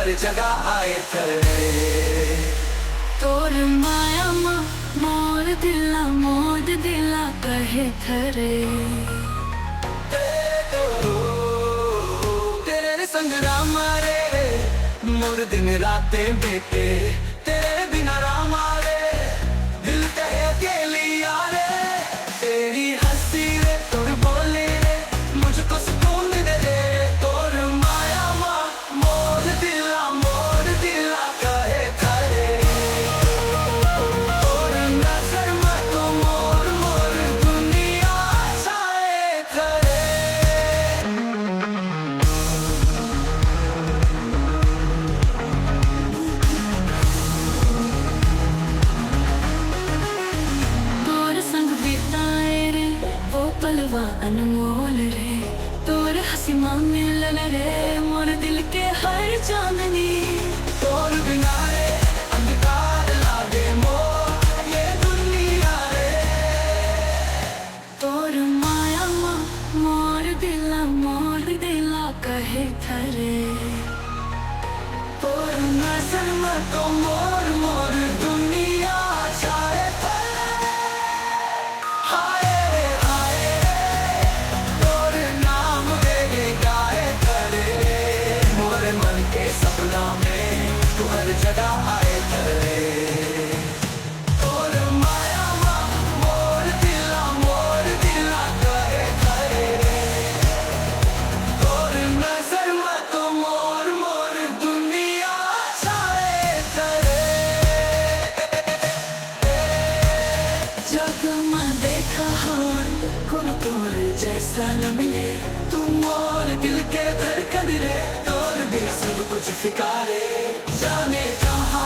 हर जगह आए थे। तोर माया मोर दिला कहे थरे। तेरे संग रामा रे मोर दिन रातें बीते, तेरे बिना रामा रे दिल कहे अकेली यारे। तेरी हंसी रे तोर बोली रे मुझको सुकून दे रे। तोर माया मोर दिला कहे थरे। तोर नजर में तो मोर दुनिया छाए थरे। तोर संग बिताए रे वो पलवा अनमोल रे। तोर हंसी मिलन रे मोर दिल के हर चांदनी। तोर बिना रे अंधकार लागे मोर ये दुनिया रे। तोर माया मोर दिला कहे थरे। तोर नजर में तो मोर दुनिया छाए थरे। हाय रे हाय रे तोर नाम रे गाए थरे। मोर मन के सपना में तू हर जगह आए थरे। तोर माया मोर दिला कहे थरे। तोर नजर में तो मोर दुनिया छाए थरे। जग में देखा हर कोई तोर जैसा न मिले। तू मोर दिल के धड़कन रे। तोर भी सब कुछ फिका रे। जाने कहाँ